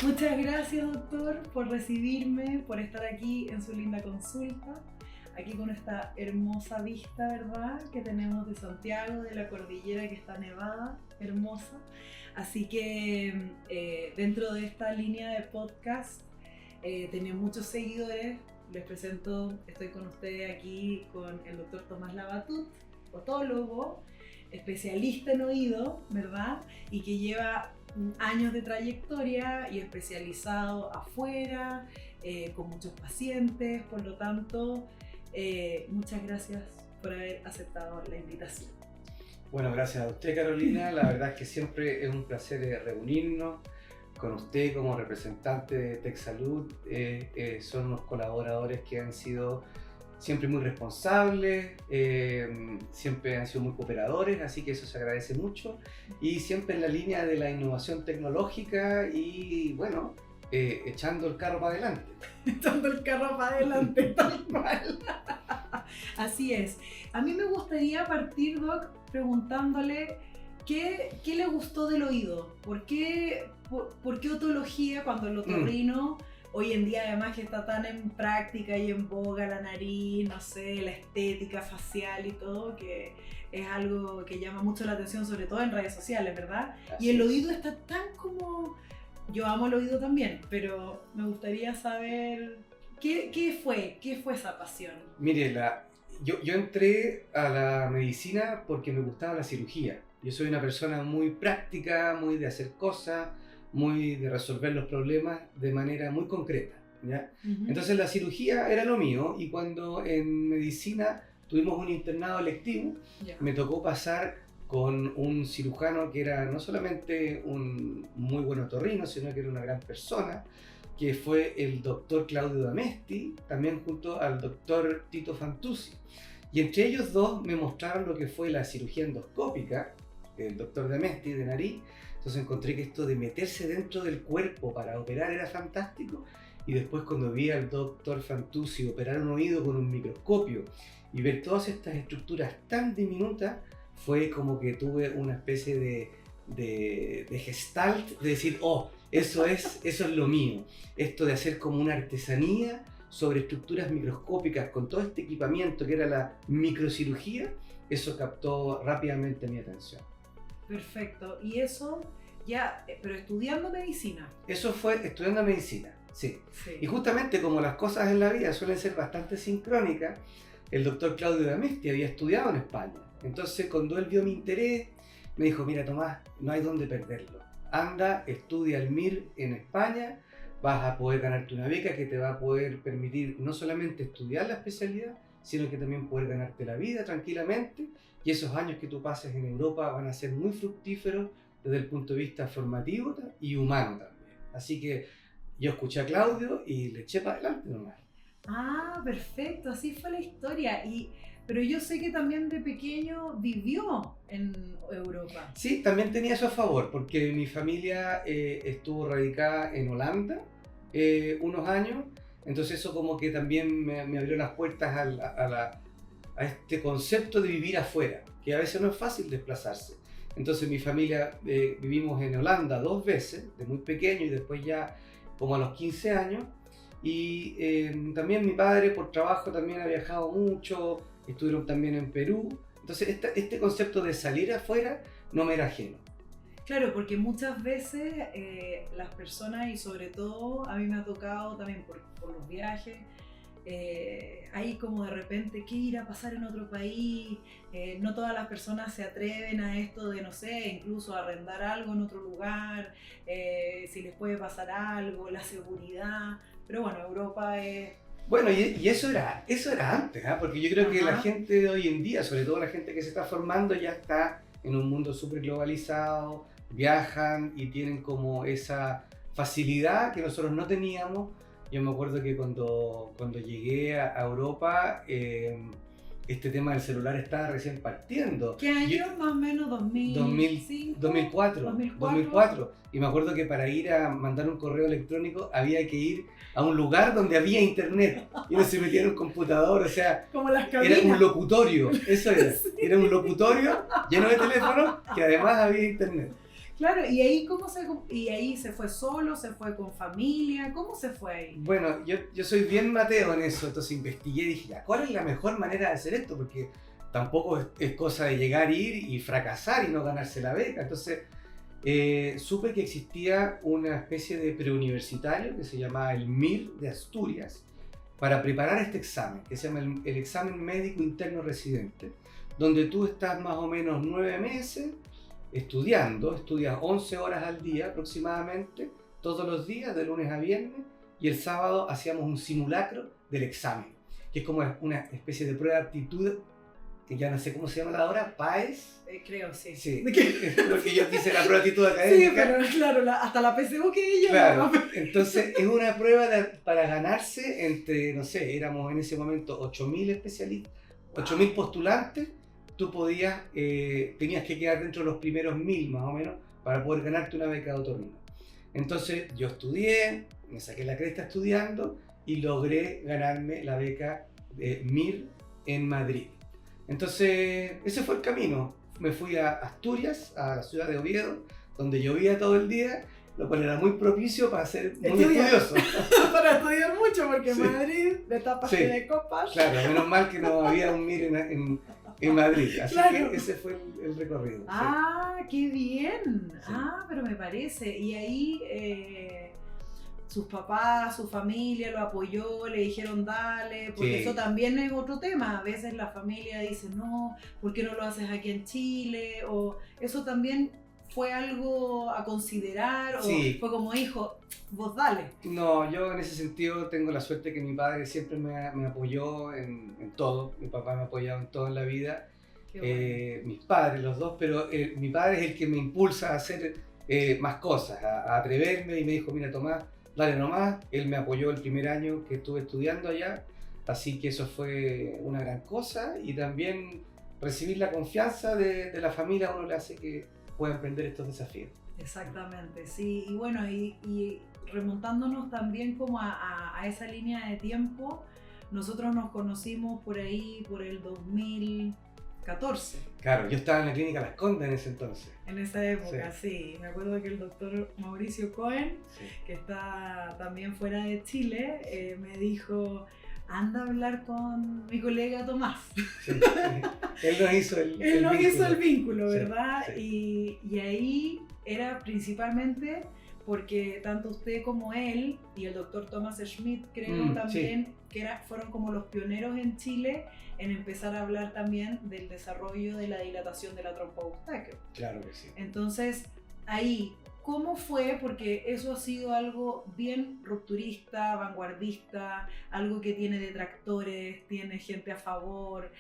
Muchas gracias, doctor, por recibirme, por estar aquí en su linda consulta, aquí con esta hermosa vista, ¿verdad?, que tenemos de Santiago, de la cordillera que está nevada, hermosa. Así que dentro de esta línea de podcast tenía muchos seguidores. Les presento, estoy con ustedes aquí con el doctor Tomás Labatut, otólogo, especialista en oído, ¿verdad?, y que lleva años de trayectoria y especializado afuera, con muchos pacientes. Por lo tanto, muchas gracias por haber aceptado la invitación. Bueno, gracias a usted, Carolina. La verdad es que siempre es un placer reunirnos con usted como representante de TechSalud. Son unos colaboradores que han sido siempre muy responsables, siempre han sido muy cooperadores, así que eso se agradece mucho. Y siempre en la línea de la innovación tecnológica y, bueno, echando el carro para adelante. Echando el carro para adelante, tal cual. Así es. A mí me gustaría partir, Doc, preguntándole qué le gustó del oído. ¿Por qué otología cuando el otorrino, hoy en día además que está tan en práctica y en boga la nariz, no sé, la estética facial y todo, que es algo que llama mucho la atención, sobre todo en redes sociales, ¿verdad? Así y el es. oído está tan como... Yo amo el oído también, pero me gustaría saber qué fue esa pasión. Mire, yo entré a la medicina porque me gustaba la cirugía. Yo soy una persona muy práctica, muy de hacer cosas, muy de resolver los problemas de manera muy concreta, ¿ya? Entonces la cirugía era lo mío, y cuando en medicina tuvimos un internado electivo, me tocó pasar con un cirujano que era no solamente un muy buen otorrino, sino que era una gran persona, que fue el doctor Claudio Damesti, también junto al doctor Tito Fantuzzi. Y entre ellos dos me mostraron lo que fue la cirugía endoscópica, el doctor Damesti, de nariz. Entonces encontré que esto de meterse dentro del cuerpo para operar era fantástico. Y después, cuando vi al doctor Fantuzzi operar un oído con un microscopio y ver todas estas estructuras tan diminutas, fue como que tuve una especie de gestalt, de decir, oh, eso es lo mío. Esto de hacer como una artesanía sobre estructuras microscópicas con todo este equipamiento que era la microcirugía, eso captó rápidamente mi atención. Perfecto. Y eso ya, pero estudiando medicina. Eso fue estudiando medicina, sí. Sí. Y justamente como las cosas en la vida suelen ser bastante sincrónicas, el doctor Claudio Damesti había estudiado en España. Entonces, cuando él vio mi interés, me dijo, mira, Tomás, no hay dónde perderlo. Anda, estudia el MIR en España, vas a poder ganarte una beca que te va a poder permitir no solamente estudiar la especialidad, sino que también poder ganarte la vida tranquilamente, y esos años que tú pases en Europa van a ser muy fructíferos desde el punto de vista formativo y humano también. Así que yo escuché a Claudio y le eché para adelante nomás. Ah, perfecto, así fue la historia. Pero yo sé que también de pequeño vivió en Europa. Sí, también tenía eso a favor, porque mi familia estuvo radicada en Holanda unos años, entonces eso como que también me abrió las puertas a este concepto de vivir afuera, que a veces no es fácil desplazarse. Entonces mi familia vivimos en Holanda 2 veces, de muy pequeño y después ya como a los 15 años, y también mi padre por trabajo también ha viajado mucho, estuvieron también en Perú. Entonces este concepto de salir afuera no me era ajeno. Claro, porque muchas veces las personas, y sobre todo a mí me ha tocado también por los viajes, hay como de repente qué ir a pasar en otro país, no todas las personas se atreven a esto de, no sé, incluso arrendar algo en otro lugar, si les puede pasar algo, la seguridad, pero bueno, Europa es... Bueno, y eso era antes, ¿eh? Porque yo creo que la gente de hoy en día, sobre todo la gente que se está formando, ya está en un mundo súper globalizado, viajan y tienen como esa facilidad que nosotros no teníamos. Yo me acuerdo que cuando llegué a Europa, este tema del celular estaba recién partiendo. ¿Qué año? Más o menos 2005, 2004. Y me acuerdo que para ir a mandar un correo electrónico había que ir a un lugar donde había internet y no se metía en un computador, o sea, como las cabinas. Era un locutorio, eso era. Sí. Era un locutorio lleno de teléfonos que además había internet. Claro, y ahí y ahí se fue solo, se fue con familia, ¿cómo se fue ahí? Bueno, yo soy bien Mateo en eso, entonces investigué y dije, ya, ¿cuál es la mejor manera de hacer esto? Porque tampoco es cosa de llegar, ir y fracasar y no ganarse la beca. Entonces, supe que existía una especie de preuniversitario que se llamaba el MIR de Asturias para preparar este examen, que se llama el examen médico interno residente, donde tú estás más o menos 9 meses estudias 11 horas al día aproximadamente, todos los días, de lunes a viernes, y el sábado hacíamos un simulacro del examen, que es como una especie de prueba de aptitud, que ya no sé cómo se llama ahora, PAES. Creo, sí. Sí, porque yo hice la prueba de aptitud académica. Sí, pero claro, hasta la PSU que ella. Claro, entonces es una prueba para ganarse entre, no sé, éramos en ese momento 8.000 especialistas, 8.000 postulantes. Tú tenías que quedar dentro de los primeros 1.000 más o menos para poder ganarte una beca de otorrino. Entonces yo estudié, me saqué la cresta estudiando y logré ganarme la beca de MIR en Madrid. Entonces ese fue el camino. Me fui a Asturias, a la ciudad de Oviedo, donde llovía todo el día, lo cual era muy propicio para ser muy estudioso. Para estudiar mucho, porque Sí. Madrid, de tapas y de copas. Claro, menos mal que no había un MIR en Madrid, así Claro. que ese fue el recorrido. Ah, qué bien. Sí. Ah, pero me parece. Y ahí sus papás, su familia lo apoyó, le dijeron dale, porque Sí. eso también es otro tema. A veces la familia dice, no, ¿por qué no lo haces aquí en Chile? O eso también fue algo a considerar, o Sí. fue como, hijo, vos dale. No, yo en ese sentido tengo la suerte que mi padre siempre me apoyó en todo. Mi papá me ha apoyado en todo en la vida. Qué bueno. Mis padres, los dos, pero mi padre es el que me impulsa a hacer más cosas, a atreverme, y me dijo, mira Tomás, dale nomás. Él me apoyó el primer año que estuve estudiando allá, así que eso fue una gran cosa, y también recibir la confianza de la familia a uno le hace que pueda emprender estos desafíos. Exactamente, sí. Y bueno, y remontándonos también como a esa línea de tiempo, nosotros nos conocimos por ahí, por el 2014. Claro, yo estaba en la clínica Las Condes en ese entonces. En esa época, sí. Me acuerdo que el doctor Mauricio Cohen, Sí. que está también fuera de Chile, me dijo, anda a hablar con mi colega Tomás. Sí, sí. Él nos hizo el Él nos hizo vínculo. el vínculo, Sí, ¿verdad? sí. Y ahí era principalmente porque tanto usted como él y el doctor Thomas Schmidt, creo también, que fueron como los pioneros en Chile en empezar a hablar también del desarrollo de la dilatación de la trompa de Eustaquio. Claro que sí. Entonces, ahí, ¿cómo fue? Porque eso ha sido algo bien rupturista, vanguardista, algo que tiene detractores, tiene gente a favor.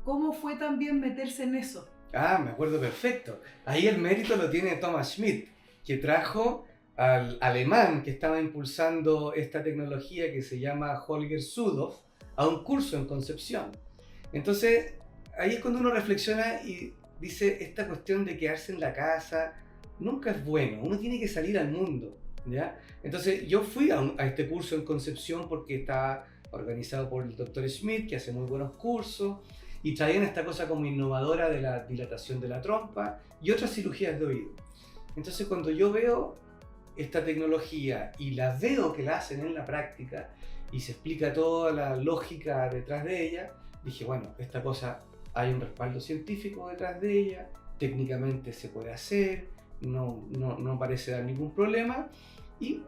¿Cómo fue también meterse en eso? Ah, me acuerdo perfecto. Ahí el mérito lo tiene Thomas Schmidt, que trajo al alemán que estaba impulsando esta tecnología que se llama Holger Sudhoff a un curso en Concepción. Entonces, ahí es cuando uno reflexiona y dice, esta cuestión de quedarse en la casa nunca es bueno, uno tiene que salir al mundo, ¿ya? Entonces, yo fui a este curso en Concepción porque estaba organizado por el Dr. Schmidt, que hace muy buenos cursos, y traían esta cosa como innovadora de la dilatación de la trompa y otras cirugías de oído. Entonces, cuando yo veo esta tecnología y la veo que la hacen en la práctica y se explica toda la lógica detrás de ella, dije, bueno, esta cosa hay un respaldo científico detrás de ella, técnicamente se puede hacer, no parece dar ningún problema, y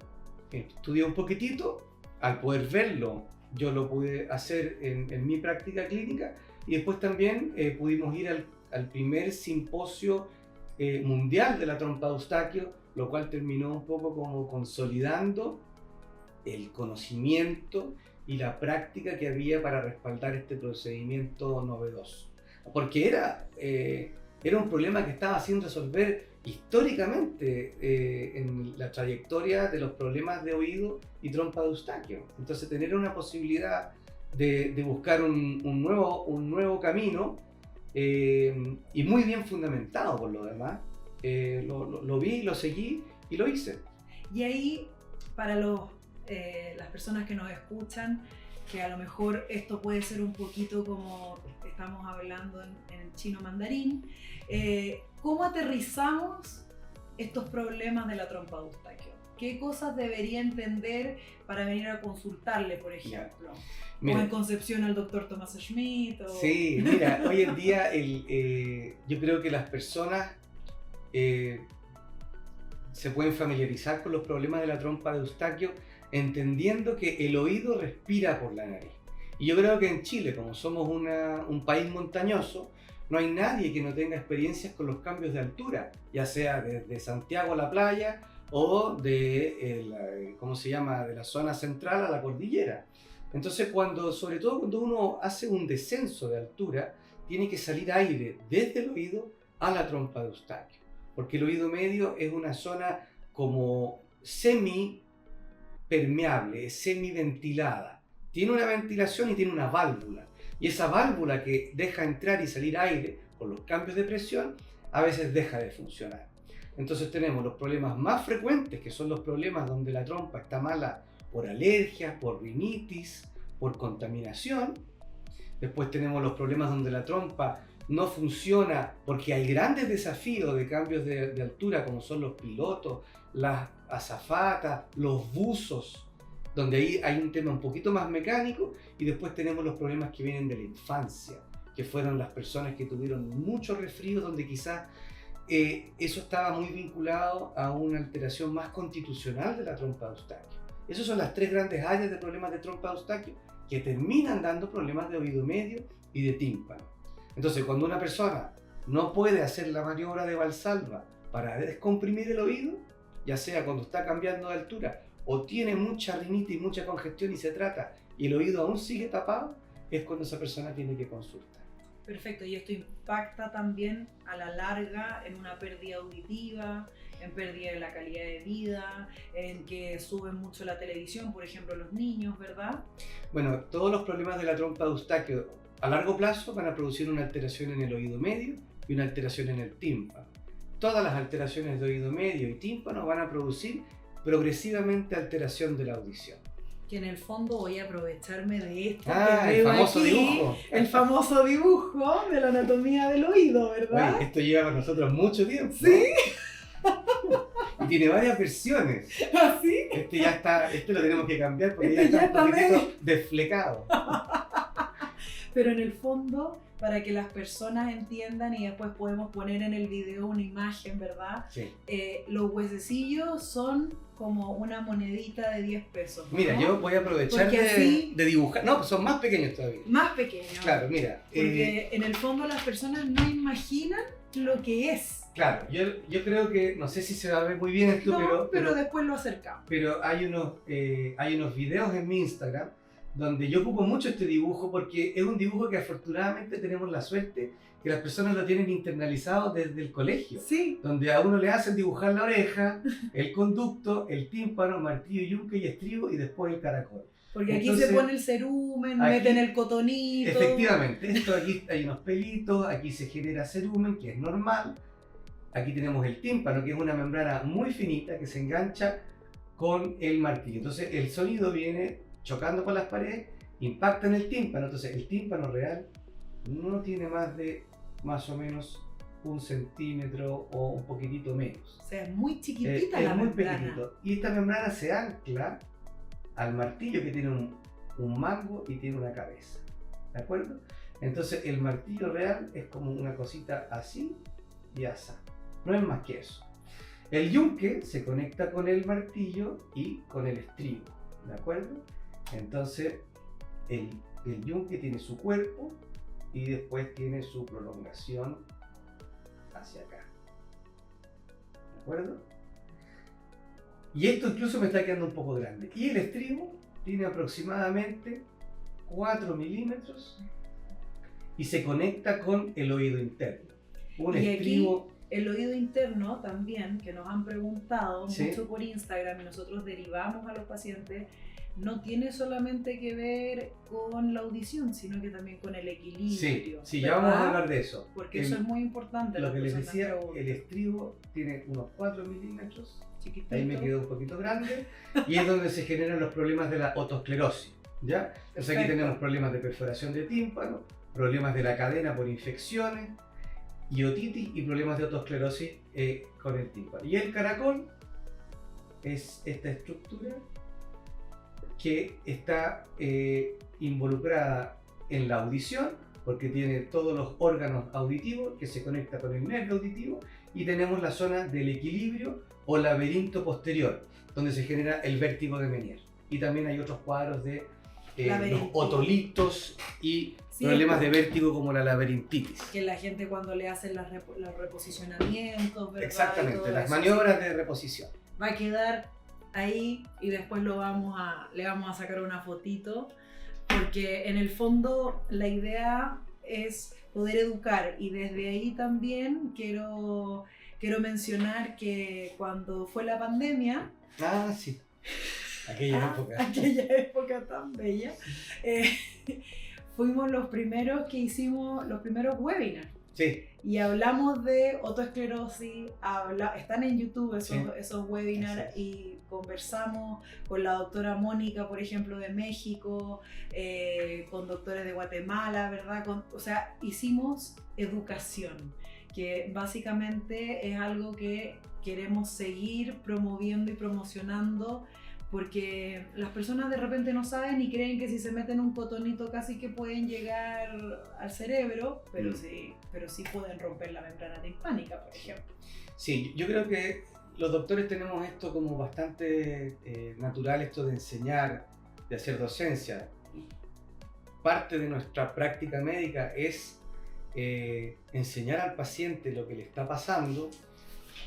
estudié un poquitito. Al poder verlo, yo lo pude hacer en mi práctica clínica, y después también pudimos ir al primer simposio mundial de la trompa de Eustaquio, lo cual terminó un poco como consolidando el conocimiento y la práctica que había para respaldar este procedimiento novedoso. Porque era un problema que estaba sin resolver históricamente en la trayectoria de los problemas de oído y trompa de Eustaquio. Entonces, tener una posibilidad de buscar un nuevo camino, y muy bien fundamentado por lo demás, lo vi, lo seguí y lo hice. Y ahí, para las personas que nos escuchan, que a lo mejor esto puede ser un poquito como estamos hablando en chino mandarín. ¿Cómo aterrizamos estos problemas de la trompa de Eustaquio? ¿Qué cosas debería entender para venir a consultarle, por ejemplo? Mira, o en Concepción al doctor Tomás Schmidt. O... Sí, mira, hoy en día yo creo que las personas se pueden familiarizar con los problemas de la trompa de Eustaquio entendiendo que el oído respira por la nariz. Y yo creo que en Chile, como somos un país montañoso, no hay nadie que no tenga experiencias con los cambios de altura, ya sea desde Santiago a la playa o de, ¿cómo se llama?, de la zona central a la cordillera. Entonces, sobre todo cuando uno hace un descenso de altura, tiene que salir aire desde el oído a la trompa de Eustaquio, porque el oído medio es una zona como semi-permeable, semi-ventilada. Tiene una ventilación y tiene una válvula. Y esa válvula que deja entrar y salir aire por los cambios de presión, a veces deja de funcionar. Entonces tenemos los problemas más frecuentes, que son los problemas donde la trompa está mala por alergias, por rinitis, por contaminación. Después tenemos los problemas donde la trompa no funciona porque hay grandes desafíos de cambios de altura, como son los pilotos, las azafatas, los buzos, donde ahí hay un tema un poquito más mecánico. Y después tenemos los problemas que vienen de la infancia, que fueron las personas que tuvieron mucho resfrío, donde quizás eso estaba muy vinculado a una alteración más constitucional de la trompa de Eustaquio. Esas son las tres grandes áreas de problemas de trompa de Eustaquio que terminan dando problemas de oído medio y de tímpano. Entonces, cuando una persona no puede hacer la maniobra de Valsalva para descomprimir el oído, ya sea cuando está cambiando de altura o tiene mucha rinitis y mucha congestión y se trata y el oído aún sigue tapado, es cuando esa persona tiene que consultar. Perfecto, y esto impacta también a la larga en una pérdida auditiva, en pérdida de la calidad de vida, en que suben mucho la televisión, por ejemplo, los niños, ¿verdad? Bueno, todos los problemas de la trompa de Eustaquio a largo plazo van a producir una alteración en el oído medio y una alteración en el tímpano. Todas las alteraciones de oído medio y tímpano van a producir progresivamente alteración de la audición. Que en el fondo voy a aprovecharme de esto que veo famoso aquí, dibujo. El famoso dibujo de la anatomía del oído, ¿verdad? Oye, esto lleva con nosotros mucho tiempo. ¿Sí? Y tiene varias versiones. ¿Ah, sí? Este lo tenemos que cambiar porque ya está un poquito desflecado. Pero en el fondo, para que las personas entiendan y después podemos poner en el video una imagen, ¿verdad? Sí. Los huesecillos son como una monedita de 10 pesos, ¿no? Mira, yo voy a aprovechar de dibujar. No, pues son más pequeños todavía. Más pequeños. Claro, mira. Porque en el fondo las personas no imaginan lo que es. Claro, yo creo que, no sé si se va a ver muy bien esto, no, pero después lo acercamos. Pero hay unos videos en mi Instagram donde yo ocupo mucho este dibujo porque es un dibujo que afortunadamente tenemos la suerte que las personas lo tienen internalizado desde el colegio. Sí. Donde a uno le hacen dibujar la oreja, el conducto, el tímpano, martillo, yunque y estribo y después el caracol. Porque entonces, aquí se pone el cerumen, meten el cotonito. Efectivamente, aquí hay unos pelitos, aquí se genera cerumen, que es normal. Aquí tenemos el tímpano, que es una membrana muy finita que se engancha con el martillo. Entonces el sonido viene chocando con las paredes, impacta en el tímpano. Entonces el tímpano real no tiene más o menos 1 centímetro o un poquitito menos. O sea, es muy chiquitita la membrana. Es muy pequeñito. Y esta membrana se ancla al martillo, que tiene un mango y tiene una cabeza. ¿De acuerdo? Entonces el martillo real es como una cosita así y así. No es más que eso. El yunque se conecta con el martillo y con el estribo. ¿De acuerdo? Entonces el yunque tiene su cuerpo y después tiene su prolongación hacia acá. ¿De acuerdo? Y esto incluso me está quedando un poco grande. Y el estribo tiene aproximadamente 4 milímetros y se conecta con el oído interno. Un estribo. El oído interno también, que nos han preguntado ¿sí? mucho por Instagram y nosotros derivamos a los pacientes, no tiene solamente que ver con la audición, sino que también con el equilibrio. Sí, ya vamos a hablar de eso. Porque eso es muy importante. Lo que les decía, el estribo tiene unos 4 milímetros, chiquitito. Ahí me quedó un poquito grande, y es donde se generan los problemas de la otosclerosis. ¿Ya? Entonces aquí Perfecto. tenemos problemas de perforación de tímpano, problemas de la cadena por infecciones, y otitis y problemas de otosclerosis con el tímpano. Y el caracol es esta estructura que está involucrada en la audición, porque tiene todos los órganos auditivos que se conecta con el nervio auditivo, y tenemos la zona del equilibrio o laberinto posterior, donde se genera el vértigo de Meniere. Y también hay otros cuadros de los otolitos y Sí, problemas de vértigo como la laberintitis. que la gente cuando le hacen los reposicionamientos, ¿verdad? Exactamente, las maniobras de reposición. Va a quedar ahí y después le vamos a sacar una fotito, porque en el fondo la idea es poder educar, y desde ahí también quiero mencionar que cuando fue la pandemia, Ah, sí. Aquella época tan bella, fuimos los primeros que hicimos los primeros webinars. Sí. Y hablamos de otoesclerosis, están en YouTube esos Sí. webinars, y conversamos con la doctora Mónica, por ejemplo, de México, con doctores de Guatemala, ¿verdad? O sea, hicimos educación, que básicamente es algo que queremos seguir promoviendo y promocionando, porque las personas de repente no saben y creen que si se meten un cotonito casi que pueden llegar al cerebro, pero sí pueden romper la membrana timpánica, por ejemplo. Sí, yo creo que los doctores tenemos esto como bastante natural, esto de enseñar, de hacer docencia. Parte de nuestra práctica médica es enseñar al paciente lo que le está pasando.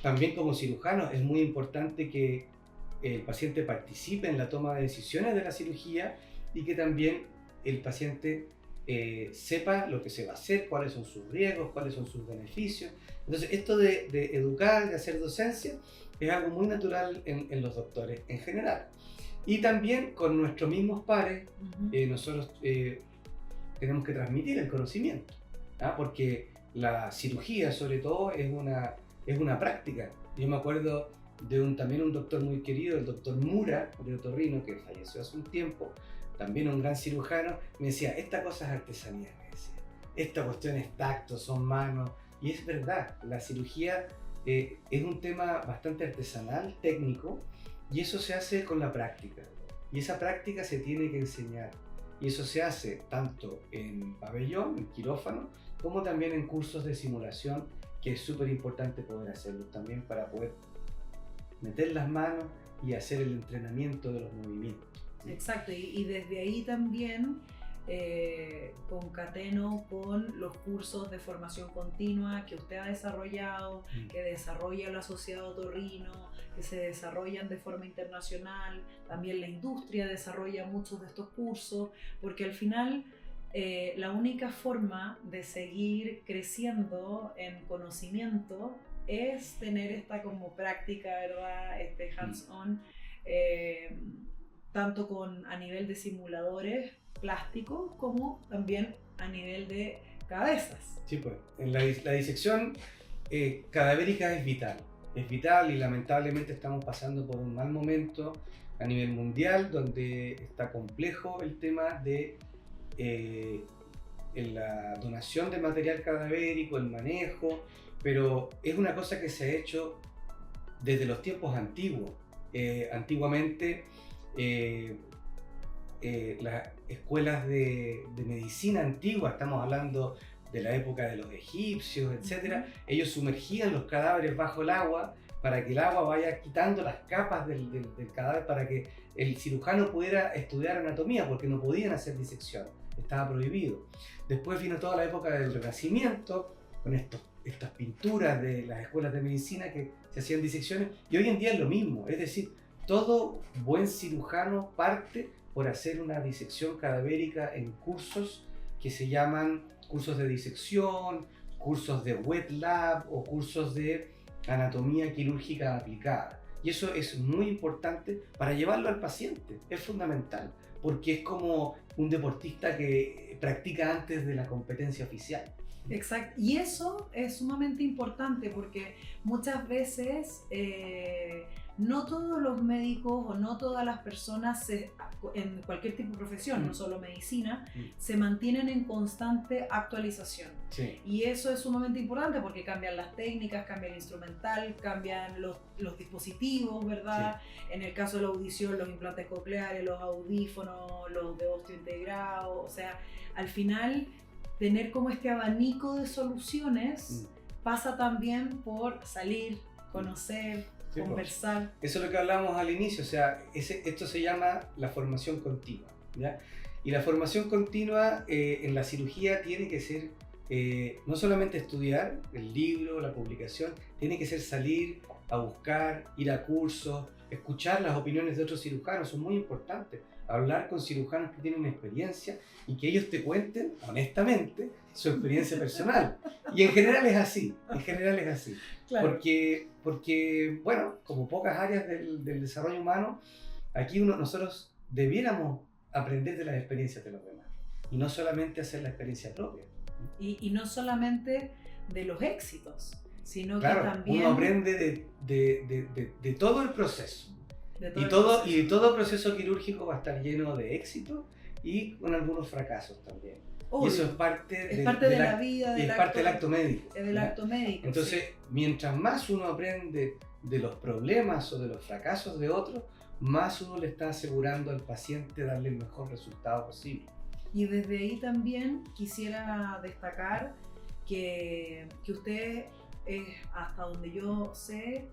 También como cirujanos es muy importante que el paciente participe en la toma de decisiones de la cirugía, y que también el paciente sepa lo que se va a hacer, cuáles son sus riesgos, cuáles son sus beneficios. Entonces esto de educar, de hacer docencia, es algo muy natural en los doctores en general. Y también con nuestros mismos pares, nosotros tenemos que transmitir el conocimiento, ¿ah? Porque la cirugía sobre todo es una práctica. Yo me acuerdo de también un doctor muy querido, el doctor Mura de Otorrino, que falleció hace un tiempo, también un gran cirujano. Me decía, esta cosa es artesanía, me decía, esta cuestión es tacto, son manos. Y es verdad, la cirugía es un tema bastante artesanal, técnico, y eso se hace con la práctica, y esa práctica se tiene que enseñar, y eso se hace tanto en pabellón, en quirófano, como también en cursos de simulación, que es súper importante poder hacerlo también para poder meter las manos y hacer el entrenamiento de los movimientos. Exacto, y desde ahí también concateno con los cursos de formación continua que usted ha desarrollado, que desarrolla la Sociedad Otorrino, que se desarrollan de forma internacional. También la industria desarrolla muchos de estos cursos, porque al final la única forma de seguir creciendo en conocimiento es tener esta como práctica, ¿verdad? Este hands-on, tanto a nivel de simuladores plásticos como también a nivel de cabezas. Sí, pues, en la disección cadavérica es vital, y lamentablemente estamos pasando por un mal momento a nivel mundial, donde está complejo el tema de la donación de material cadavérico, el manejo, pero es una cosa que se ha hecho desde los tiempos antiguos. Antiguamente las escuelas de medicina antigua, estamos hablando de la época de los egipcios, etc., ellos sumergían los cadáveres bajo el agua para que el agua vaya quitando las capas del cadáver, para que el cirujano pudiera estudiar anatomía, porque no podían hacer disección, estaba prohibido. Después vino toda la época del Renacimiento, con estas pinturas de las escuelas de medicina que se hacían disecciones, y hoy en día es lo mismo. Es decir, todo buen cirujano parte por hacer una disección cadavérica en cursos que se llaman cursos de disección, cursos de wet lab o cursos de anatomía quirúrgica aplicada. Y eso es muy importante para llevarlo al paciente, es fundamental, porque es como un deportista que practica antes de la competencia oficial. Exacto, y eso es sumamente importante, porque muchas veces no todos los médicos o no todas las personas en cualquier tipo de profesión, no solo medicina, se mantienen en constante actualización. Sí. Y eso es sumamente importante porque cambian las técnicas, cambia el instrumental, cambian los dispositivos, ¿verdad? Sí. En el caso de la audición, los implantes cocleares, los audífonos, los de osteo integrado, o sea, al final tener como este abanico de soluciones pasa también por salir, conocer, sí, conversar. Eso es lo que hablamos al inicio, o sea, esto se llama la formación continua, ¿ya? Y la formación continua en la cirugía tiene que ser no solamente estudiar el libro, la publicación, tiene que ser salir a buscar, ir a cursos, escuchar las opiniones de otros cirujanos, son muy importantes. Hablar con cirujanos que tienen experiencia y que ellos te cuenten honestamente su experiencia personal. Y en general es así, Claro. Porque, bueno, como pocas áreas del desarrollo humano, aquí nosotros debiéramos aprender de las experiencias de los demás y no solamente hacer la experiencia propia. Y no solamente de los éxitos, sino claro, que también... uno aprende de todo el proceso. Y todo proceso quirúrgico va a estar lleno de éxito y con algunos fracasos también. Obvio. Y eso es parte de la vida, es parte del acto médico. Del acto médico. Entonces, sí. Mientras más uno aprende de los problemas o de los fracasos de otros, más uno le está asegurando al paciente darle el mejor resultado posible. Y desde ahí también quisiera destacar que usted es, hasta donde yo sé,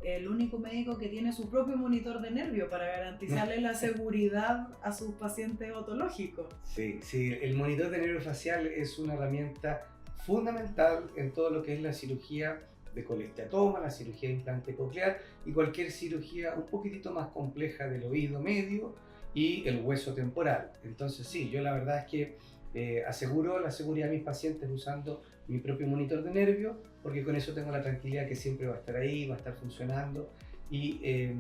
el único médico que tiene su propio monitor de nervio para garantizarle la seguridad a sus pacientes otológicos. Sí, el monitor de nervio facial es una herramienta fundamental en todo lo que es la cirugía de colesteatoma, la cirugía de implante coclear y cualquier cirugía un poquitito más compleja del oído medio y el hueso temporal. Entonces sí, yo la verdad es que aseguro la seguridad de mis pacientes usando mi propio monitor de nervio, porque con eso tengo la tranquilidad que siempre va a estar ahí, va a estar funcionando y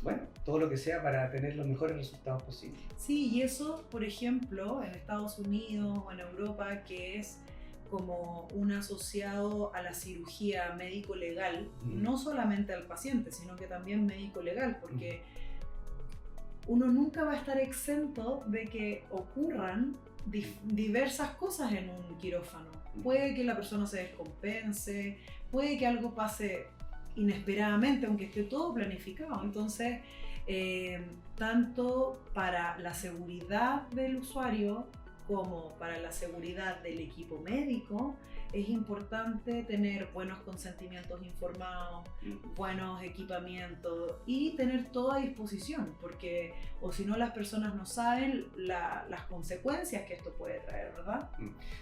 bueno, todo lo que sea para tener los mejores resultados posibles. Sí, y eso, por ejemplo, en Estados Unidos o en Europa, que es como un asociado a la cirugía médico-legal, no solamente al paciente, sino que también médico-legal, porque uno nunca va a estar exento de que ocurran diversas cosas en un quirófano. Puede que la persona se descompense, puede que algo pase inesperadamente, aunque esté todo planificado. Entonces, tanto para la seguridad del usuario como para la seguridad del equipo médico, es importante tener buenos consentimientos informados, buenos equipamientos y tener todo a disposición, porque o si no las personas no saben las consecuencias que esto puede traer, ¿verdad?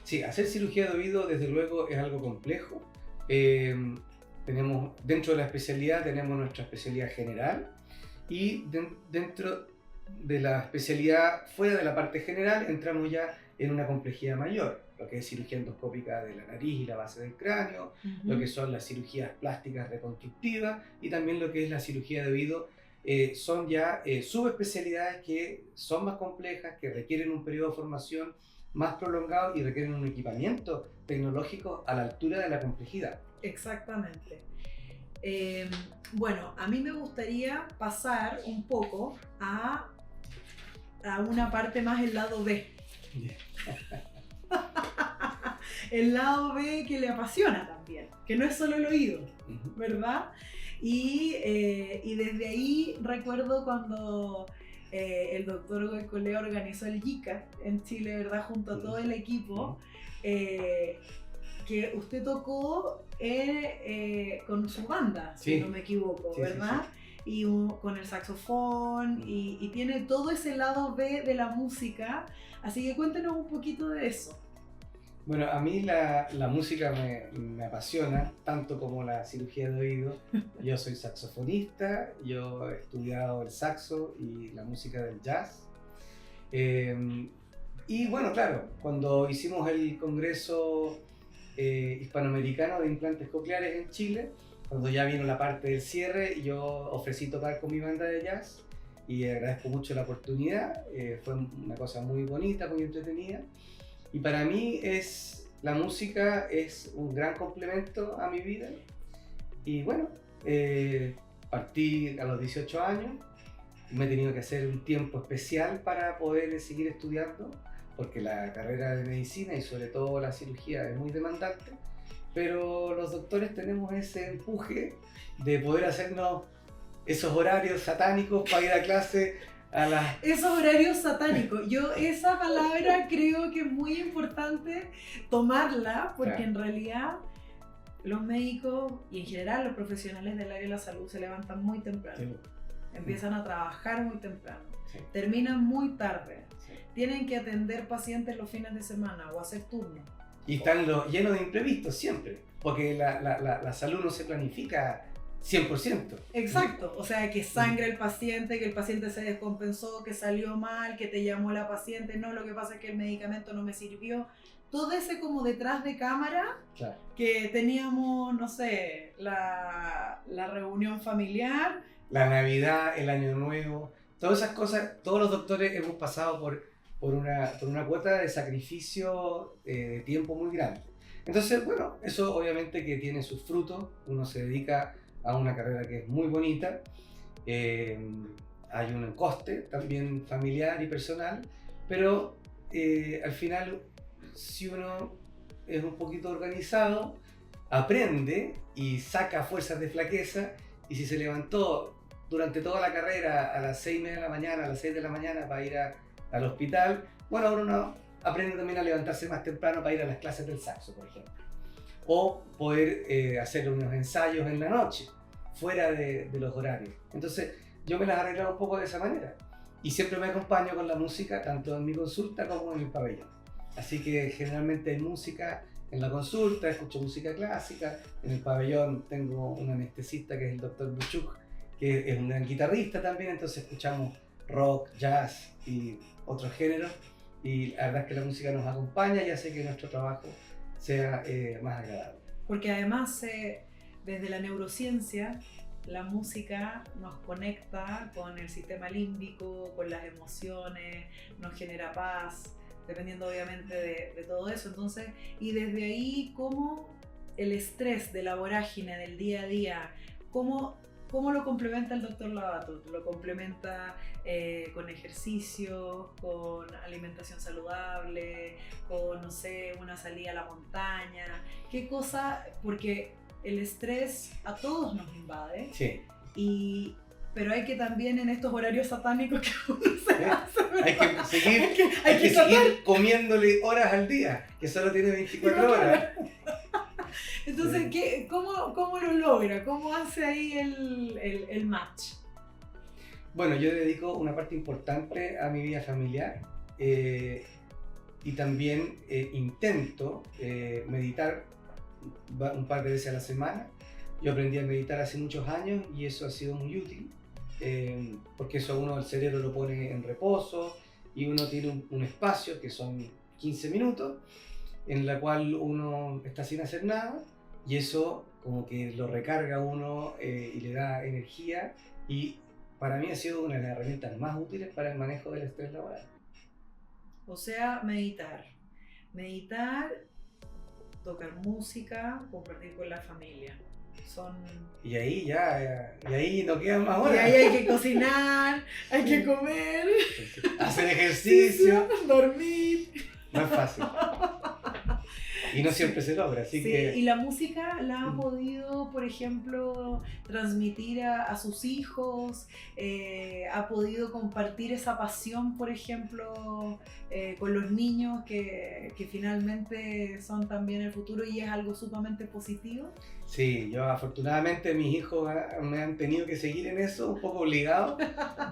Sí, hacer cirugía de oído desde luego es algo complejo. Tenemos, dentro de la especialidad tenemos nuestra especialidad general y dentro de la especialidad fuera de la parte general entramos ya en una complejidad mayor, lo que es cirugía endoscópica de la nariz y la base del cráneo, lo que son las cirugías plásticas reconstructivas y también lo que es la cirugía de oído. Son ya subespecialidades que son más complejas, que requieren un periodo de formación más prolongado y requieren un equipamiento tecnológico a la altura de la complejidad. Exactamente. Bueno, a mí me gustaría pasar un poco a una parte más, el lado B. El lado B que le apasiona también, que no es solo el oído, ¿verdad? Y desde ahí recuerdo cuando el doctor Goicolea organizó el GICAT en Chile, ¿verdad? Junto a todo el equipo, que usted tocó con su banda, si no me equivoco, ¿verdad? Sí. Y con el saxofón y tiene todo ese lado B de la música, así que cuéntenos un poquito de eso. Bueno, a mí la música me apasiona, tanto como la cirugía de oído. Yo soy saxofonista, yo he estudiado el saxo y la música del jazz. Y bueno, claro, cuando hicimos el Congreso Hispanoamericano de Implantes Cocleares en Chile, cuando ya vino la parte del cierre, yo ofrecí tocar con mi banda de jazz y agradezco mucho la oportunidad. Fue una cosa muy bonita, muy entretenida. Y para mí la música es un gran complemento a mi vida. Y bueno, partí a los 18 años, me he tenido que hacer un tiempo especial para poder seguir estudiando, porque la carrera de medicina y sobre todo la cirugía es muy demandante, pero los doctores tenemos ese empuje de poder hacernos esos horarios satánicos para ir a clase a las... Esos horarios satánicos. Yo esa palabra creo que es muy importante tomarla, porque Claro. en realidad los médicos y en general los profesionales del área de la salud se levantan muy temprano. Sí, Empiezan a trabajar muy temprano, sí, terminan muy tarde, sí. tienen que atender pacientes los fines de semana o hacer turnos. Y están llenos de imprevistos siempre, porque la salud no se planifica 100%. Exacto, o sea, que sangra el paciente, que el paciente se descompensó, que salió mal, que te llamó la paciente, no, lo que pasa es que el medicamento no me sirvió. Todo ese como detrás de cámara, Claro. que teníamos, no sé, la reunión familiar. La Navidad, el Año Nuevo, todas esas cosas, todos los doctores hemos pasado por una cuota de sacrificio de tiempo muy grande. Entonces, bueno, eso obviamente que tiene sus frutos, uno se dedica a una carrera que es muy bonita, hay un coste también familiar y personal, pero al final, si uno es un poquito organizado, aprende y saca fuerzas de flaqueza, y si se levantó durante toda la carrera a las 6:30 de la mañana, a las 6 de la mañana para ir al hospital, bueno, ahora uno aprende también a levantarse más temprano para ir a las clases del saxo, por ejemplo. O poder hacer unos ensayos en la noche, fuera de los horarios. Entonces, yo me las arreglaba un poco de esa manera. Y siempre me acompaño con la música, tanto en mi consulta como en el pabellón. Así que generalmente hay música en la consulta, escucho música clásica. En el pabellón tengo un anestesista que es el doctor Buchuk, que es un gran guitarrista también, entonces escuchamos rock, jazz y otros géneros. Y la verdad es que la música nos acompaña y hace que nuestro trabajo sea más agradable. Porque además, desde la neurociencia, la música nos conecta con el sistema límbico, con las emociones, nos genera paz, dependiendo obviamente de todo eso. Entonces, y desde ahí, cómo el estrés de la vorágine del día a día, cómo lo complementa el doctor Lavato. Lo complementa con ejercicio, con alimentación saludable, con, no sé, una salida a la montaña. ¿Qué cosa? Porque el estrés a todos nos invade. Sí. Pero hay que también en estos horarios satánicos que uno se hace, Hay que seguir, hay que seguir comiéndole horas al día, que solo tiene 24 horas. Entonces, ¿cómo lo logra? ¿Cómo hace ahí el match? Bueno, yo dedico una parte importante a mi vida familiar y también intento meditar un par de veces a la semana. Yo aprendí a meditar hace muchos años y eso ha sido muy útil porque eso uno el cerebro lo pone en reposo y uno tiene un espacio que son 15 minutos en la cual uno está sin hacer nada y eso como que lo recarga a uno y le da energía, y para mí ha sido una de las herramientas más útiles para el manejo del estrés laboral. O sea, meditar, tocar música, compartir con la familia. Y ahí no quedan más horas. Y ahí hay que cocinar, hay que comer, hacer ejercicio, dormir. No es fácil. Y no siempre se logra, así Sí, que... ¿y la música la ha podido, por ejemplo, transmitir a sus hijos? ¿Ha podido compartir esa pasión, por ejemplo, con los niños que finalmente son también el futuro y es algo sumamente positivo? Sí, yo afortunadamente mis hijos me han tenido que seguir en eso, un poco obligados,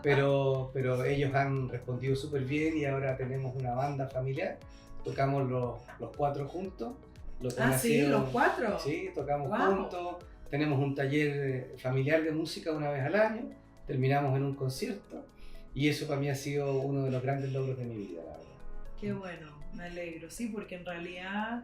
pero ellos han respondido súper bien y ahora tenemos una banda familiar. Tocamos los 4 juntos. Sí, los 4. Sí, tocamos Wow. juntos. Tenemos un taller familiar de música una vez al año. Terminamos en un concierto. Y eso para mí ha sido uno de los grandes logros de mi vida, la verdad. Qué bueno, me alegro. Sí, porque en realidad,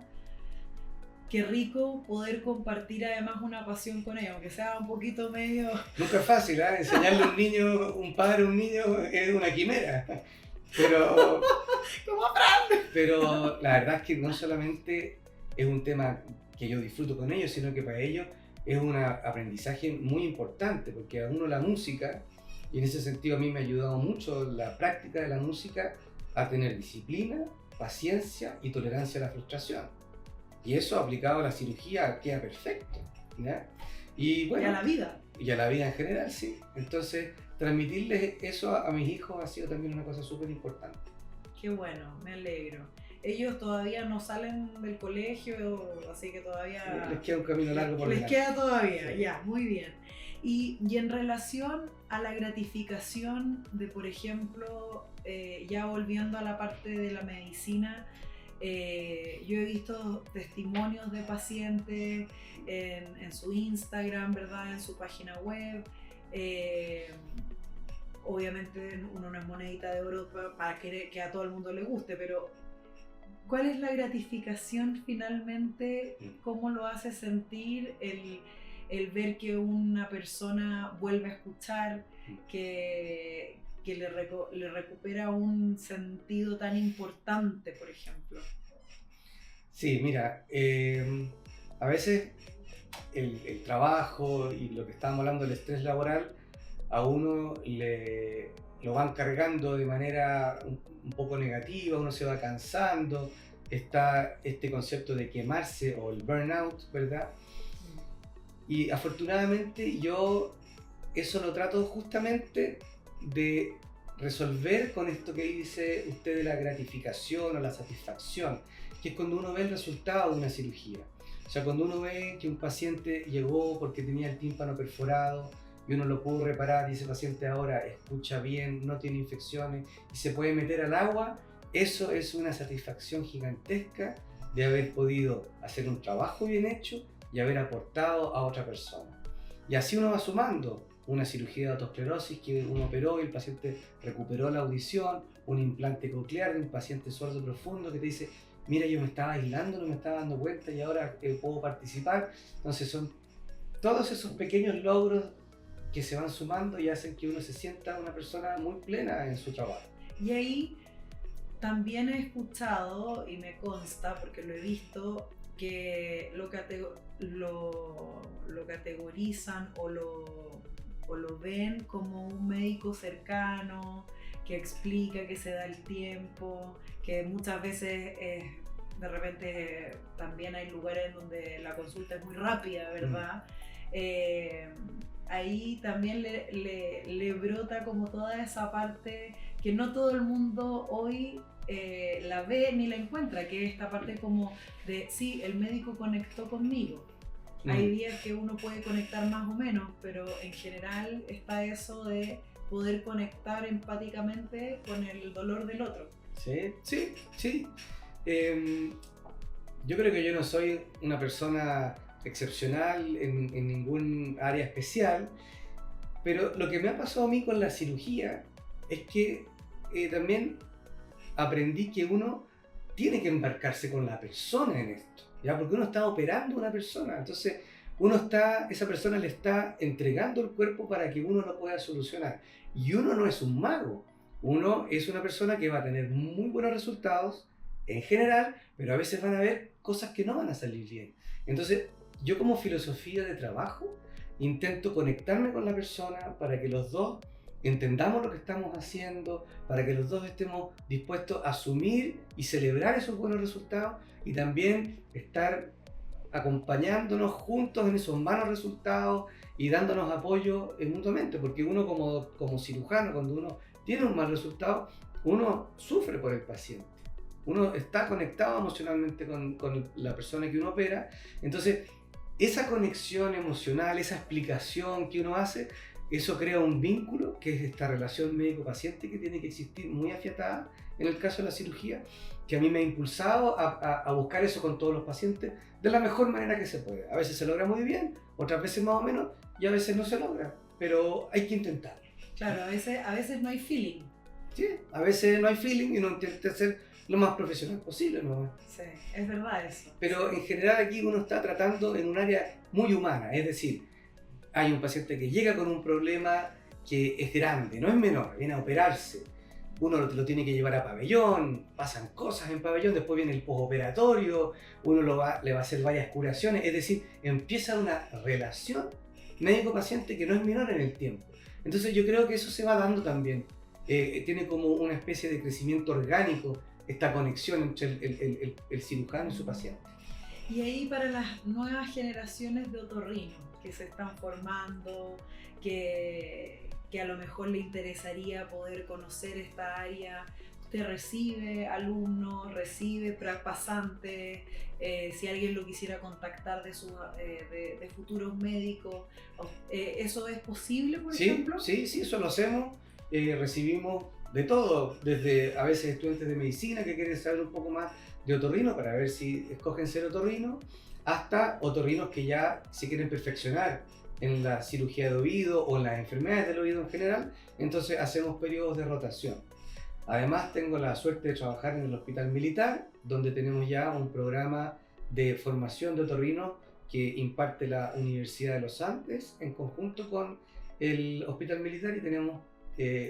qué rico poder compartir además una pasión con ellos, aunque sea un poquito medio... Nunca es fácil, ¿eh? Enseñarle a un niño, un padre a un niño es una quimera. ¿Cómo aprendes? Pero la verdad es que no solamente es un tema que yo disfruto con ellos, sino que para ellos es un aprendizaje muy importante, porque a uno la música, y en ese sentido a mí me ha ayudado mucho la práctica de la música a tener disciplina, paciencia y tolerancia a la frustración. Y eso aplicado a la cirugía queda perfecto, ¿ya? Y bueno, Y a la vida. y a la vida en general, sí. Entonces, transmitirles eso a mis hijos ha sido también una cosa súper importante. Qué bueno, me alegro. Ellos todavía no salen del colegio, así que todavía... Les queda un camino largo por Les delante. queda todavía, Sí. ya, muy bien. Y en relación a la gratificación de, por ejemplo, ya volviendo a la parte de la medicina, yo he visto testimonios de pacientes en su Instagram, ¿verdad? En su página web. Obviamente uno no es monedita de oro para que a todo el mundo le guste, pero ¿cuál es la gratificación finalmente? ¿Cómo lo hace sentir el ver que una persona vuelve a escuchar, que le recupera un sentido tan importante, por ejemplo? Sí, mira, a veces el trabajo y lo que estábamos hablando del estrés laboral, a uno lo van cargando de manera un poco negativa, uno se va cansando, está este concepto de quemarse o el burnout, ¿verdad? Y afortunadamente yo eso lo trato justamente de resolver con esto que dice usted de la gratificación o la satisfacción, que es cuando uno ve el resultado de una cirugía. O sea, cuando uno ve que un paciente llegó porque tenía el tímpano perforado y uno lo pudo reparar y ese paciente ahora escucha bien, no tiene infecciones y se puede meter al agua, eso es una satisfacción gigantesca de haber podido hacer un trabajo bien hecho y haber aportado a otra persona. Y así uno va sumando una cirugía de otosclerosis que uno operó y el paciente recuperó la audición, un implante coclear de un paciente sordo profundo que te dice, mira, yo me estaba aislando, no me estaba dando cuenta y ahora puedo participar. Entonces son todos esos pequeños logros que se van sumando y hacen que uno se sienta una persona muy plena en su trabajo. Y ahí también he escuchado, y me consta porque lo he visto, que lo categorizan o lo ven como un médico cercano, que explica, que se da el tiempo, que muchas veces de repente también hay lugares donde la consulta es muy rápida, ¿verdad? Ahí también le brota como toda esa parte que no todo el mundo hoy la ve ni la encuentra, que es esta parte como de, sí, el médico conectó conmigo. Hay días que uno puede conectar más o menos, pero en general está eso de poder conectar empáticamente con el dolor del otro. Sí, sí, sí. Yo creo que yo no soy una persona excepcional en ningún área especial, pero lo que me ha pasado a mí con la cirugía es que también aprendí que uno tiene que embarcarse con la persona en esto, ¿ya? Porque uno está operando a una persona, entonces esa persona le está entregando el cuerpo para que uno lo pueda solucionar. Y uno no es un mago, uno es una persona que va a tener muy buenos resultados en general, pero a veces van a haber cosas que no van a salir bien. Entonces, yo como filosofía de trabajo intento conectarme con la persona para que los dos entendamos lo que estamos haciendo, para que los dos estemos dispuestos a asumir y celebrar esos buenos resultados y también estar acompañándonos juntos en esos malos resultados y dándonos apoyo mutuamente, porque uno como cirujano, cuando uno tiene un mal resultado, uno sufre por el paciente, uno está conectado emocionalmente con la persona que uno opera, entonces esa conexión emocional, esa explicación que uno hace, eso crea un vínculo, que es esta relación médico-paciente que tiene que existir muy afiatada en el caso de la cirugía, que a mí me ha impulsado a buscar eso con todos los pacientes de la mejor manera que se puede. A veces se logra muy bien, otras veces más o menos, y a veces no se logra, pero hay que intentarlo. Claro, a veces no hay feeling. Sí, a veces no hay feeling y uno intenta ser lo más profesional posible, ¿no? Sí, es verdad eso. Pero en general aquí uno está tratando en un área muy humana, es decir, hay un paciente que llega con un problema que es grande, no es menor, viene a operarse. uno lo tiene que llevar a pabellón, pasan cosas en pabellón, después viene el postoperatorio, uno le va a hacer varias curaciones, es decir, empieza una relación médico-paciente que no es menor en el tiempo. Entonces yo creo que eso se va dando también, tiene como una especie de crecimiento orgánico esta conexión entre el cirujano y su paciente. Y ahí para las nuevas generaciones de otorrinos que se están formando, que a lo mejor le interesaría poder conocer esta área, usted recibe alumnos, recibe pasantes, si alguien lo quisiera contactar de futuros médicos, ¿eso es posible, por ejemplo? Sí, eso lo hacemos, recibimos de todo, desde a veces estudiantes de medicina que quieren saber un poco más de otorrino para ver si escogen ser otorrino, hasta otorrinos que ya se quieren perfeccionar en la cirugía de oído o en las enfermedades del oído en general, entonces hacemos periodos de rotación. Además tengo la suerte de trabajar en el Hospital Militar, donde tenemos ya un programa de formación de otorrinos que imparte la Universidad de los Andes en conjunto con el Hospital Militar, y tenemos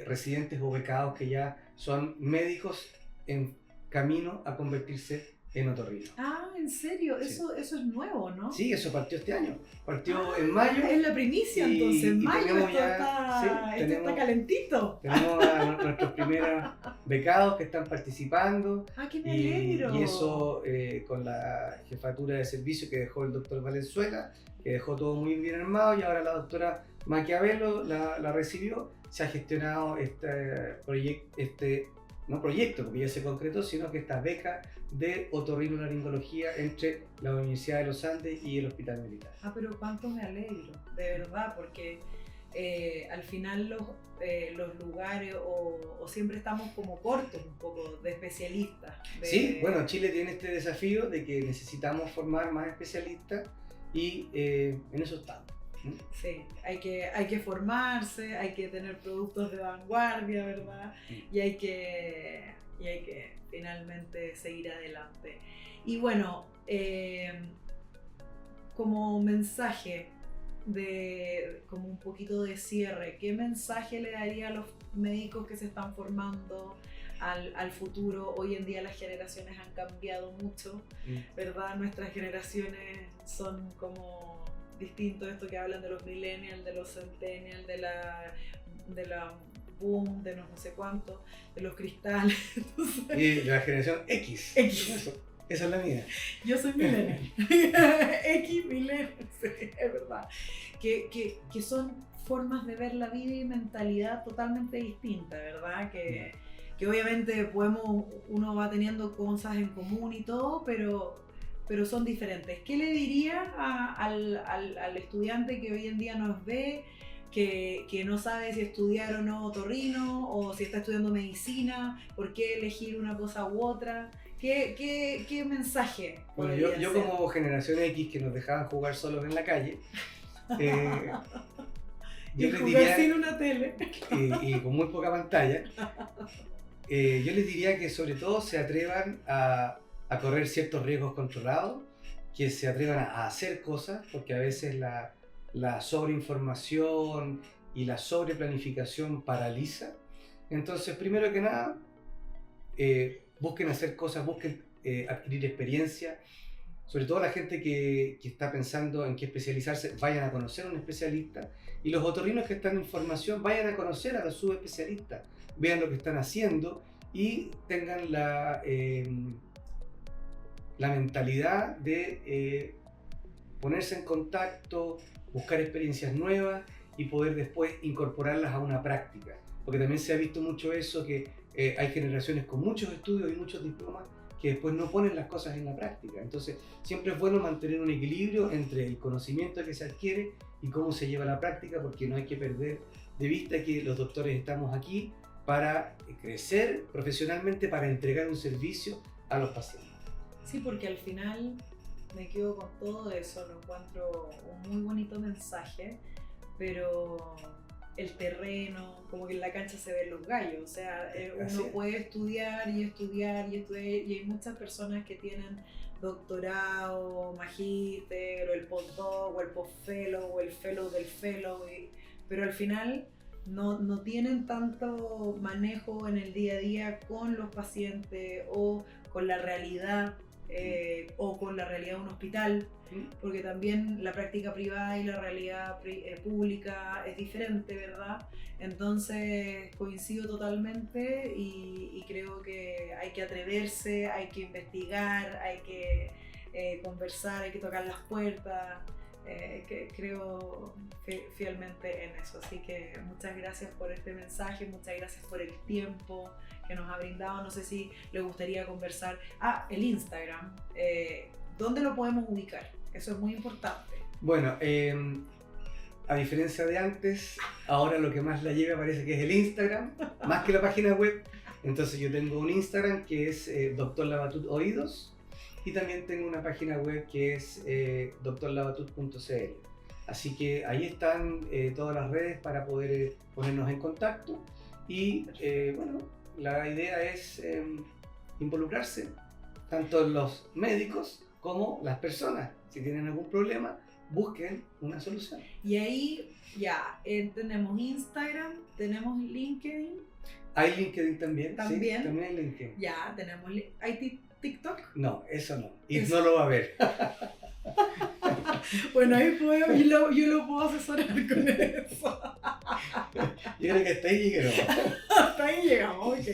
residentes o becados que ya son médicos en camino a convertirse en otorrino. Ah, ¿en serio? Sí. Eso es nuevo, ¿no? Sí, eso partió este año. Partió en mayo. Es la primicia, entonces. En mayo esto tenemos, está calentito. Tenemos a nuestros primeros becados que están participando. Ah, que me alegro. Y eso con la jefatura de servicio que dejó el doctor Valenzuela, que dejó todo muy bien armado, y ahora la doctora Maquiavelo la recibió. Se ha gestionado no proyecto, porque ya se concretó, sino que esta beca de otorrinolaringología entre la Universidad de los Andes y el Hospital Militar. Ah, pero cuánto me alegro, de verdad, porque al final los lugares o siempre estamos como cortos un poco de especialistas. Sí, bueno, Chile tiene este desafío de que necesitamos formar más especialistas y en eso estamos. Sí, hay que formarse, hay que tener productos de vanguardia, ¿verdad? Y hay que finalmente seguir adelante. Y bueno, como mensaje, como un poquito de cierre, ¿qué mensaje le daría a los médicos que se están formando al futuro? Hoy en día las generaciones han cambiado mucho, ¿verdad? Nuestras generaciones son como distinto, esto que hablan de los millennials, de los centennials, de la boom, de no sé cuánto, de los cristales. Entonces, y de la generación X. Esa es la mía. Yo soy millennial. X millennial, sí, es verdad. Que son formas de ver la vida y mentalidad totalmente distintas, ¿verdad? Que obviamente uno va teniendo cosas en común y todo, pero son diferentes. ¿Qué le diría al estudiante que hoy en día nos ve, que no sabe si estudiar o no otorrino, o si está estudiando medicina, por qué elegir una cosa u otra? ¿Qué mensaje? Bueno, yo como generación X, que nos dejaban jugar solos en la calle, yo les diría, sin una tele y con muy poca pantalla, yo les diría que sobre todo se atrevan a correr ciertos riesgos controlados, que se atrevan a hacer cosas, porque a veces la sobreinformación y la sobreplanificación paraliza. Entonces, primero que nada, busquen hacer cosas, busquen adquirir experiencia. Sobre todo la gente que está pensando en qué especializarse, vayan a conocer a un especialista. Y los otorrinos que están en formación, vayan a conocer a los subespecialistas, vean lo que están haciendo y tengan la mentalidad de ponerse en contacto, buscar experiencias nuevas y poder después incorporarlas a una práctica. Porque también se ha visto mucho eso, que hay generaciones con muchos estudios y muchos diplomas que después no ponen las cosas en la práctica. Entonces siempre es bueno mantener un equilibrio entre el conocimiento que se adquiere y cómo se lleva a la práctica, porque no hay que perder de vista que los doctores estamos aquí para crecer profesionalmente, para entregar un servicio a los pacientes. Sí, porque al final me quedo con todo eso, lo encuentro un muy bonito mensaje, pero el terreno, como que en la cancha se ven los gallos, o sea, uno puede estudiar y estudiar y estudiar, y hay muchas personas que tienen doctorado, magíster, o el postdoc, o el postfellow, o el fellow del fellow, pero al final no tienen tanto manejo en el día a día con los pacientes o con la realidad o con la realidad de un hospital, porque también la práctica privada y la realidad pública es diferente, ¿verdad? Entonces coincido totalmente y creo que hay que atreverse, hay que investigar, hay que conversar, hay que tocar las puertas. Que creo fielmente en eso, así que muchas gracias por este mensaje, muchas gracias por el tiempo que nos ha brindado. No sé si le gustaría conversar. El Instagram, ¿dónde lo podemos ubicar? Eso es muy importante. Bueno, a diferencia de antes, ahora lo que más la lleva parece que es el Instagram, más que la página web. Entonces yo tengo un Instagram que es Dr. Labatut Oídos. Y también tengo una página web que es drlabatut.cl. Así que ahí están todas las redes para poder ponernos en contacto. Y bueno, la idea es involucrarse, tanto los médicos como las personas. Si tienen algún problema, busquen una solución. Y ahí ya tenemos Instagram, tenemos LinkedIn. Hay LinkedIn también. También. Sí, también hay LinkedIn. Ya, tenemos. ¿Hay TikTok? No, eso no. Y eso no lo va a ver. Bueno, ahí yo lo puedo asesorar con eso. Yo creo que hasta ahí lleguemos. Hasta ahí llegamos, ok.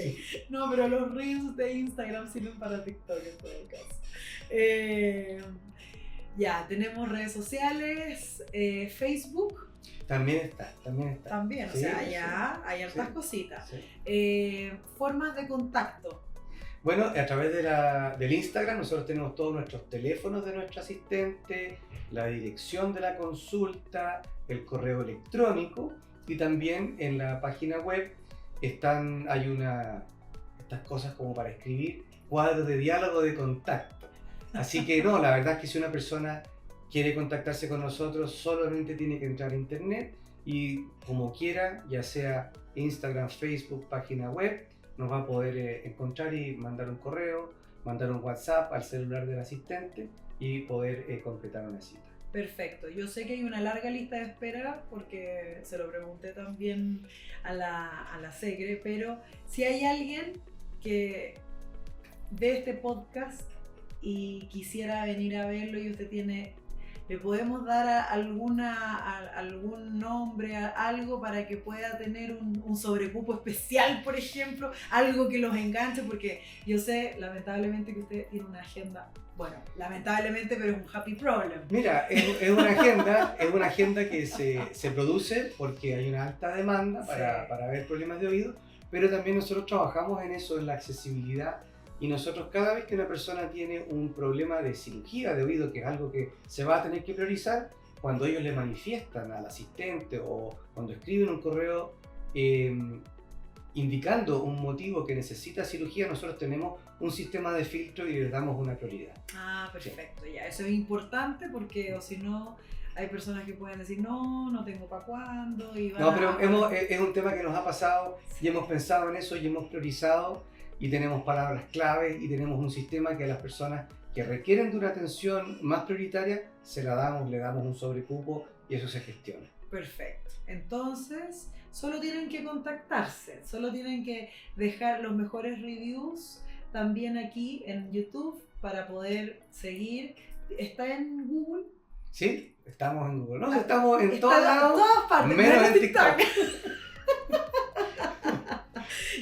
No, pero los reels de Instagram sirven para TikTok en todo caso. Ya, tenemos redes sociales, Facebook. También está. También, sí, o sea, ya sí, hay hartas sí, cositas. Sí. Formas de contacto. Bueno, a través del Instagram nosotros tenemos todos nuestros teléfonos de nuestro asistente, la dirección de la consulta, el correo electrónico y también en la página web hay estas cosas como para escribir, cuadros de diálogo de contacto. Así que no, la verdad es que si una persona quiere contactarse con nosotros solamente tiene que entrar a internet y como quiera, ya sea Instagram, Facebook, página web, nos va a poder encontrar y mandar un correo, mandar un WhatsApp al celular del asistente y poder concretar una cita. Perfecto. Yo sé que hay una larga lista de espera porque se lo pregunté también a la Segre, pero si hay alguien que ve este podcast y quisiera venir a verlo y usted le podemos dar algún nombre, algo para que pueda tener un sobrecupo especial, por ejemplo, algo que los enganche, porque yo sé, lamentablemente, que usted tiene una agenda, bueno, lamentablemente, pero es un happy problem. Mira, es una agenda que se produce porque hay una alta demanda para ver problemas de oído, pero también nosotros trabajamos en eso, en la accesibilidad. Y nosotros cada vez que una persona tiene un problema de cirugía de oído, que es algo que se va a tener que priorizar, cuando ellos le manifiestan al asistente o cuando escriben un correo indicando un motivo que necesita cirugía, nosotros tenemos un sistema de filtro y les damos una prioridad. Perfecto, sí. Ya, eso es importante porque o si no, hay personas que pueden decir no tengo para cuándo. No, pero es un tema que nos ha pasado y hemos pensado en eso y hemos priorizado. Y tenemos palabras clave y tenemos un sistema que a las personas que requieren de una atención más prioritaria le damos un sobrecupo y eso se gestiona. Perfecto. Entonces, solo tienen que contactarse, solo tienen que dejar los mejores reviews también aquí en YouTube para poder seguir. ¿Está en Google? Sí, estamos en Google. No, estamos en todos lados, todas partes, menos en TikTok.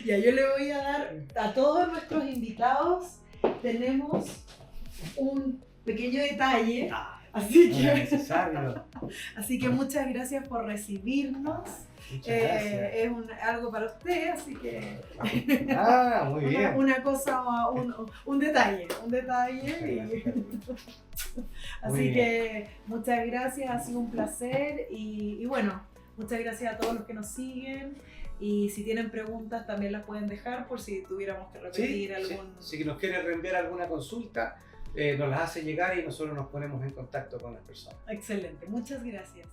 Ya, yo le voy a dar a todos nuestros invitados, tenemos un pequeño detalle, así que muchas gracias por recibirnos. Muchas gracias. Es algo para usted, así que muy bien. una cosa, un detalle. Así que muchas gracias, ha sido un placer y bueno, muchas gracias a todos los que nos siguen. Y si tienen preguntas también las pueden dejar por si tuviéramos que repetir algún... Si nos quieren reenviar alguna consulta, nos las hace llegar y nosotros nos ponemos en contacto con las personas. Excelente, muchas gracias.